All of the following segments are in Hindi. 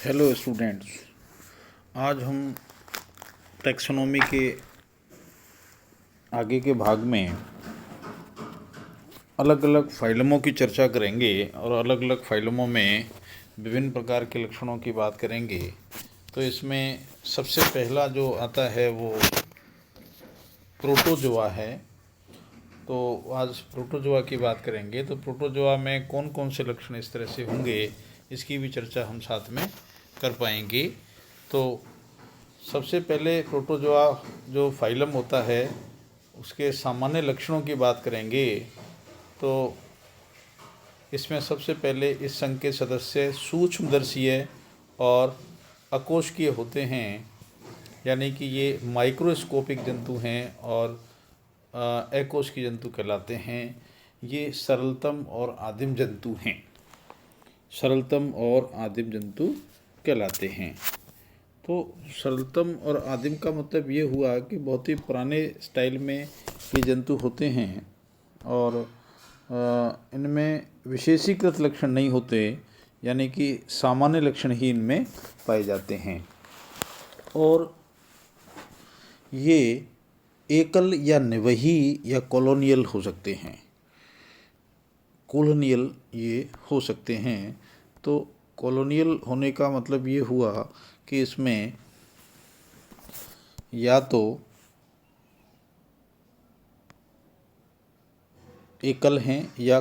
हेलो स्टूडेंट्स, आज हम टैक्सोनॉमी के आगे के भाग में अलग अलग फाइलमों की चर्चा करेंगे और अलग अलग फाइलमों में विभिन्न प्रकार के लक्षणों की बात करेंगे। तो इसमें सबसे पहला जो आता है वो प्रोटोजोआ है। तो आज प्रोटोजोआ की बात करेंगे। तो प्रोटोजोआ में कौन कौन से लक्षण इस तरह से होंगे, इसकी भी चर्चा हम साथ में कर पाएंगे। तो सबसे पहले प्रोटोजोआ जो फाइलम होता है उसके सामान्य लक्षणों की बात करेंगे। तो इसमें सबसे पहले इस संघ के सदस्य सूक्ष्मदर्शीय और अकोष्ठीय होते हैं, यानी कि ये माइक्रोस्कोपिक जंतु हैं और अकोष्ठीय जंतु कहलाते हैं। ये सरलतम और आदिम जंतु हैं, सरलतम और आदिम जंतु कहलाते हैं। तो सरलतम और आदिम का मतलब ये हुआ कि बहुत ही पुराने स्टाइल में ये जंतु होते हैं और इनमें विशेषीकृत लक्षण नहीं होते, यानी कि सामान्य लक्षण ही इनमें पाए जाते हैं। और ये एकल या निवही या कॉलोनियल हो सकते हैं, कॉलोनियल ये हो सकते हैं। तो कॉलोनियल होने का मतलब ये हुआ कि इसमें या तो एकल हैं या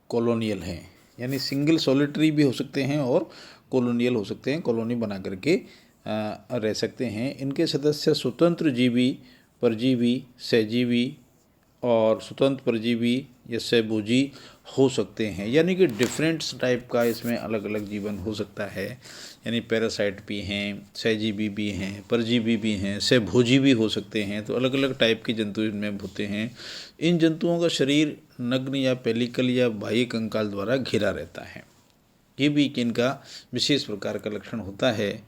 कॉलोनियल हैं, यानी सिंगल सॉलिटरी भी हो सकते हैं और कॉलोनियल हो सकते हैं, कॉलोनी बना करके रह सकते हैं। इनके सदस्य स्वतंत्र जीवी, परजीवी, सहजीवी और स्वतंत्र परजीवी या सहभोजी हो सकते हैं, यानी कि डिफरेंट टाइप का इसमें अलग अलग जीवन हो सकता है। यानी पैरासाइट भी हैं, सहजीवी भी हैं, परजीवी भी हैं, सहभोजी भी हो सकते हैं। तो अलग अलग टाइप के जंतु इनमें होते हैं। इन जंतुओं का शरीर नग्न या पेलिकल या बाह्य कंकाल द्वारा घिरा रहता है। ये भी इनका विशेष प्रकार का लक्षण होता है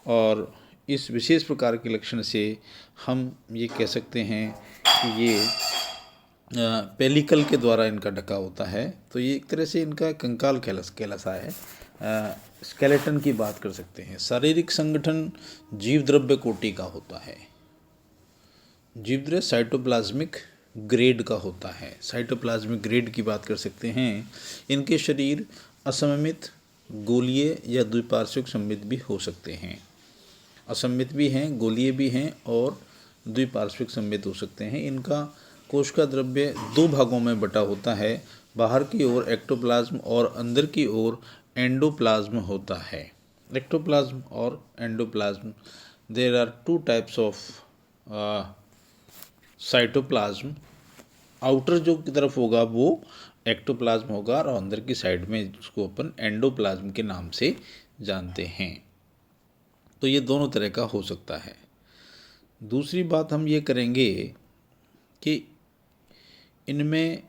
और इस विशेष प्रकार के लक्षण से हम ये कह सकते हैं कि ये पेलिकल के द्वारा इनका ढका होता है। तो ये एक तरह से इनका कंकाल कहलाता है। स्केलेटन की बात कर सकते हैं। शारीरिक संगठन जीव द्रव्य कोटि का होता है। जीव द्रव्य साइटोप्लाज्मिक ग्रेड का होता है। साइटोप्लाज्मिक ग्रेड की बात कर सकते हैं। इनके शरीर असममित, गोलीय या द्विपार्श्विक सममित भी हो सकते हैं। असममित भी हैं, गोलीय भी हैं और द्विपार्श्विक सममित हो सकते हैं। इनका कोशिका द्रव्य दो भागों में बटा होता है। बाहर की ओर एक्टोप्लाज्म और अंदर की ओर एंडोप्लाज्म होता है। एक्टोप्लाज्म और endoplasm, there are two types of cytoplasm. Outer जो की तरफ होगा वो एक्टोप्लाज्म होगा और अंदर की साइड में उसको अपन एंडोप्लाज्म के नाम से जानते हैं। तो ये दोनों तरह का हो सकता है। दूसरी बात हम ये करेंगे कि इनमें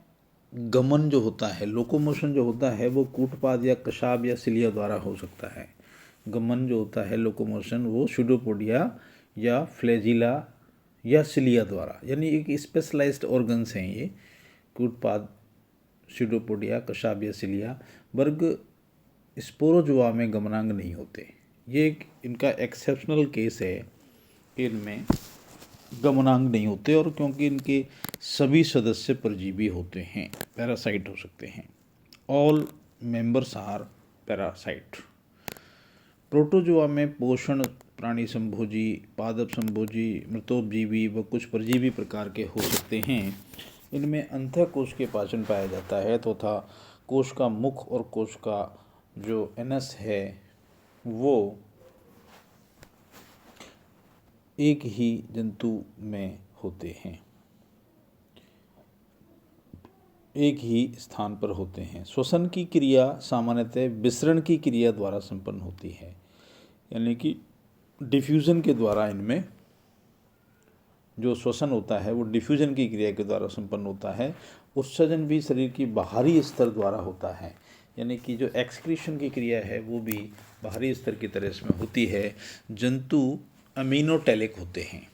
गमन जो होता है, लोकोमोशन जो होता है, वो कूटपाद या कशाब या सिलिया द्वारा हो सकता है। गमन जो होता है, लोकोमोशन, वो स्यूडोपोडिया या फ्लैजिला या सिलिया द्वारा, यानी एक स्पेशलाइज्ड ऑर्गन्स हैं ये। कूटपाद, स्यूडोपोडिया, कशाब या सिलिया। वर्ग स्पोरोजोआ में गमनांग नहीं होते। ये एक इनका एक्सेप्शनल केस है कि इनमें गमनांग नहीं होते, और क्योंकि इनके सभी सदस्य परजीवी होते हैं, पैरासाइट हो सकते हैं। All members are parasite. Protozoa में पोषण प्राणी संभोजी, पादप संभोजी, मृतोपजीवी व कुछ परजीवी प्रकार के हो सकते हैं। इनमें अंतःकोश के पाचन पाया जाता है तथा कोश का मुख और कोश का जो एनस है वो एक ही जंतु में होते हैं, एक ही स्थान पर होते हैं। श्वसन की क्रिया सामान्यतः विसरण की क्रिया द्वारा संपन्न होती है, यानी कि डिफ्यूज़न के द्वारा इनमें जो श्वसन होता है वो डिफ्यूज़न की क्रिया के द्वारा संपन्न होता है। उत्सर्जन भी शरीर की बाहरी स्तर द्वारा होता है, यानी कि जो एक्सक्रीशन की क्रिया है वो भी बाहरी स्तर की तरह इसमें होती है। जंतु अमीनोटेलिक होते हैं।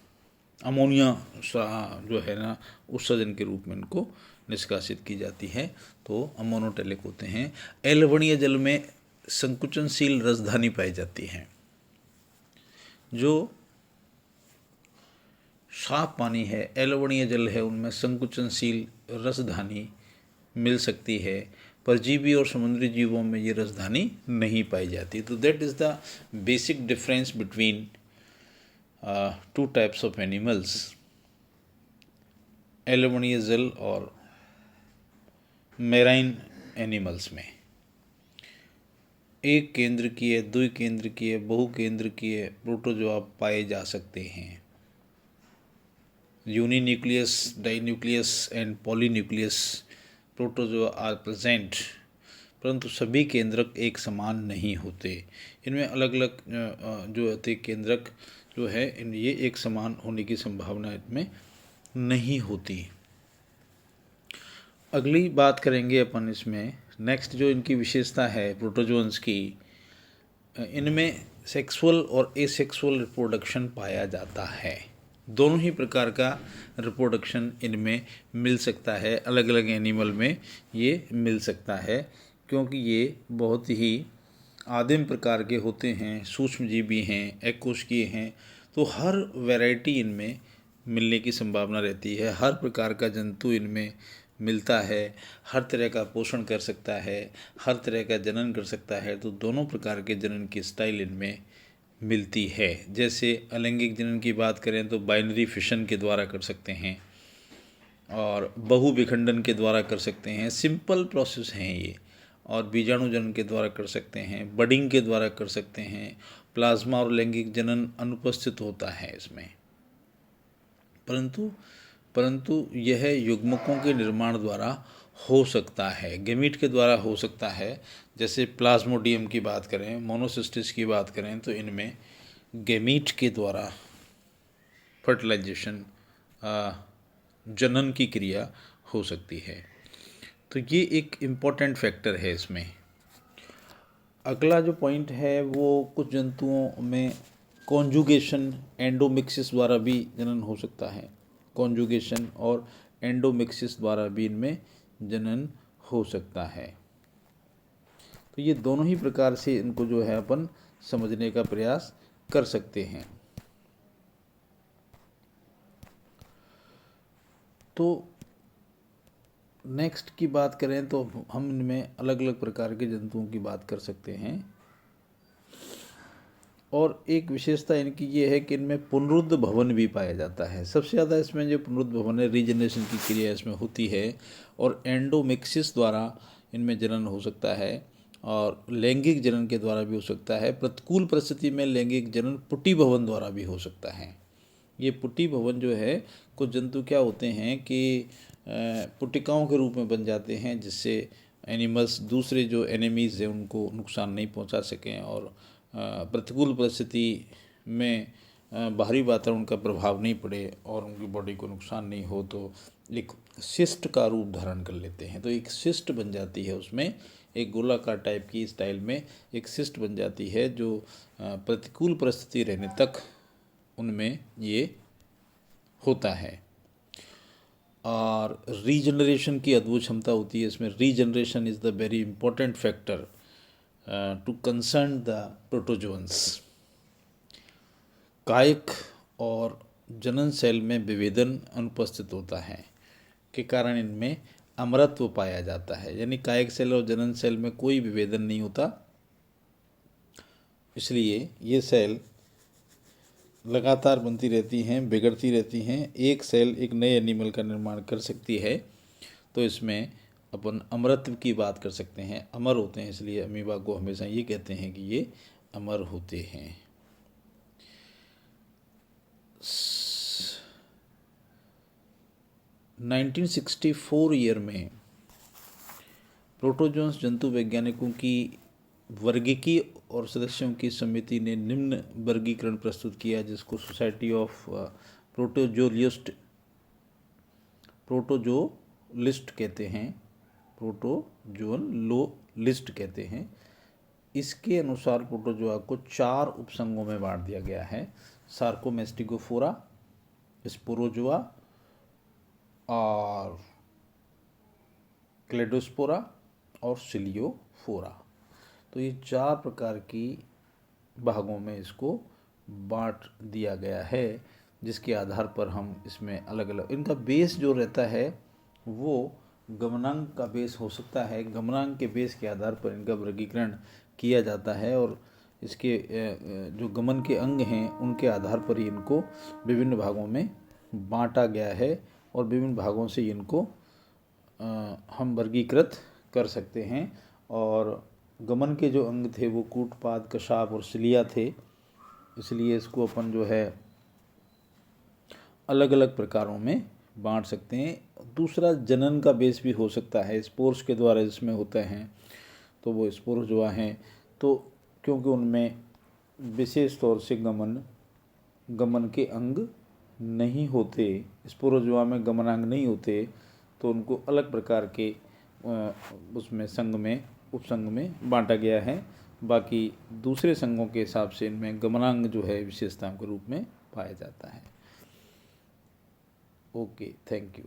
अमोनिया जो है ना, उत्सर्जन के रूप में इनको निष्कासित की जाती है, तो अमोनोटेलिक होते हैं। अलवणीय जल में संकुचनशील रसधानी पाई जाती है। जो साफ पानी है, अलवणीय जल है, उनमें संकुचनशील रसधानी मिल सकती है। परजीवी और समुद्री जीवों में ये रसधानी नहीं पाई जाती। तो that is the basic difference between two types of animals, अलवणीय जल और मेराइन एनिमल्स में। एक केंद्रकीय, द्विकेंद्रकीय, बहुकेंद्रकीय प्रोटोजोआ पाए जा सकते हैं। यूनिन्यूक्लियस, डाइन्यूक्लियस एंड पॉलीन्यूक्लियस प्रोटोजोआ आर प्रेजेंट, परंतु सभी केंद्रक एक समान नहीं होते। इनमें अलग अलग जो होते केंद्रक जो है ये एक समान होने की संभावना इनमें नहीं होती। अगली बात करेंगे अपन इसमें, नेक्स्ट जो इनकी विशेषता है प्रोटोजोन्स की, इनमें सेक्सुअल और एसेक्सुअल रिप्रोडक्शन पाया जाता है। दोनों ही प्रकार का रिप्रोडक्शन इनमें मिल सकता है, अलग अलग एनिमल में ये मिल सकता है, क्योंकि ये बहुत ही आदिम प्रकार के होते हैं, सूक्ष्मजीवी हैं, एककोशिकीय हैं। तो हर वैरायटी इनमें मिलने की संभावना रहती है। हर प्रकार का जंतु इनमें मिलता है, हर तरह का पोषण कर सकता है, हर तरह का जनन कर सकता है। तो दोनों प्रकार के जनन की स्टाइल इनमें मिलती है। जैसे अलैंगिक जनन की बात करें तो बाइनरी फिशन के द्वारा कर सकते हैं और बहु विखंडन के द्वारा कर सकते हैं, सिंपल प्रोसेस हैं ये। और बीजाणु जनन के द्वारा कर सकते हैं, बडिंग के द्वारा कर सकते हैं। प्लाज्मा और लैंगिक जनन अनुपस्थित होता है इसमें, परंतु यह युग्मकों के निर्माण द्वारा हो सकता है, गेमीट के द्वारा हो सकता है। जैसे प्लाज्मोडियम की बात करें, मोनोसिस्टिस की बात करें, तो इनमें गेमीट के द्वारा फर्टिलाइजेशन, जनन की क्रिया हो सकती है। तो ये एक इम्पॉर्टेंट फैक्टर है इसमें। अगला जो पॉइंट है वो कुछ जंतुओं में कॉन्जुगेशन, एंडोमिक्सिस द्वारा भी जनन हो सकता है। कॉन्जुगेशन और एंडोमिक्सिस द्वारा भी इनमें जनन हो सकता है। तो ये दोनों ही प्रकार से इनको जो है अपन समझने का प्रयास कर सकते हैं। तो नेक्स्ट की बात करें तो हम इनमें अलग अलग प्रकार के जंतुओं की बात कर सकते हैं। और एक विशेषता इनकी ये है कि इनमें पुनरुद्ध भवन भी पाया जाता है। सबसे ज़्यादा इसमें जो पुनरुद्ध भवन है, रीजनरेशन की क्रिया इसमें होती है। और एंडोमिक्सिस द्वारा इनमें जनन हो सकता है और लैंगिक जनन के द्वारा भी हो सकता है। प्रतिकूल परिस्थिति में लैंगिक जनन पुटी भवन द्वारा भी हो सकता है। ये पुटी भवन जो है, कुछ जंतु क्या होते हैं कि पुटिकाओं के रूप में बन जाते हैं, जिससे एनिमल्स दूसरे जो एनिमीज़ हैं उनको नुकसान नहीं पहुंचा सकें और प्रतिकूल परिस्थिति में बाहरी वातावरण का प्रभाव नहीं पड़े और उनकी बॉडी को नुकसान नहीं हो, तो एक सिस्ट का रूप धारण कर लेते हैं। तो एक सिस्ट बन जाती है, उसमें एक गोलाकार टाइप की स्टाइल में एक सिस्ट बन जाती है, जो प्रतिकूल परिस्थिति रहने तक उनमें ये होता है। और रीजनरेशन की अद्भुत क्षमता होती है इसमें। Regeneration is the very important factor to concern the protozoans. कायिक और जनन सेल में विभेदन अनुपस्थित होता है के कारण इनमें अमरत्व पाया जाता है। यानी कायिक सेल और जनन सेल में कोई विभेदन नहीं होता, इसलिए ये सेल लगातार बनती रहती हैं, बिगड़ती रहती हैं। एक सेल एक नए एनिमल का निर्माण कर सकती है। तो इसमें अपन अमरत्व की बात कर सकते हैं, अमर होते हैं, इसलिए अमीबा को हमेशा ये कहते हैं कि ये अमर होते हैं। 1964 ईयर में प्रोटोजोन्स जंतु वैज्ञानिकों की वर्गीकी और सदस्यों की समिति ने निम्न वर्गीकरण प्रस्तुत किया, जिसको सोसाइटी ऑफ प्रोटोजोलिस्ट कहते हैं, प्रोटोजोलिस्ट कहते हैं। इसके अनुसार प्रोटोजोआ को 4 उपसंघों में बांट दिया गया है: सार्कोमेस्टिगोफोरा, स्पोरोजोआ और क्लेडोस्पोरा और सिलियोफोरा। तो ये 4 प्रकार की भागों में इसको बांट दिया गया है, जिसके आधार पर हम इसमें अलग अलग इनका बेस जो रहता है वो गमनांक का बेस हो सकता है। गमनांक के बेस के आधार पर इनका वर्गीकरण किया जाता है और इसके जो गमन के अंग हैं उनके आधार पर ही इनको विभिन्न भागों में बांटा गया है और विभिन्न भागों से इनको हम वर्गीकृत कर सकते हैं। और गमन के जो अंग थे वो कूटपाद, कशाप और सिलिया थे, इसलिए इसको अपन जो है अलग अलग प्रकारों में बांट सकते हैं। दूसरा, जनन का बेस भी हो सकता है, स्पोर्स के द्वारा जिसमें होते हैं, तो वो स्पोर्स जो हैं तो क्योंकि उनमें विशेष तौर से गमन के अंग नहीं होते, स्पोरोजोआ में गमनांग नहीं होते, तो उनको अलग प्रकार के उसमें संघ में उपसंघ में बांटा गया है। बाकी दूसरे संघों के हिसाब से इनमें गमनांग जो है विशेषताओं के रूप में पाया जाता है। Okay, thank you.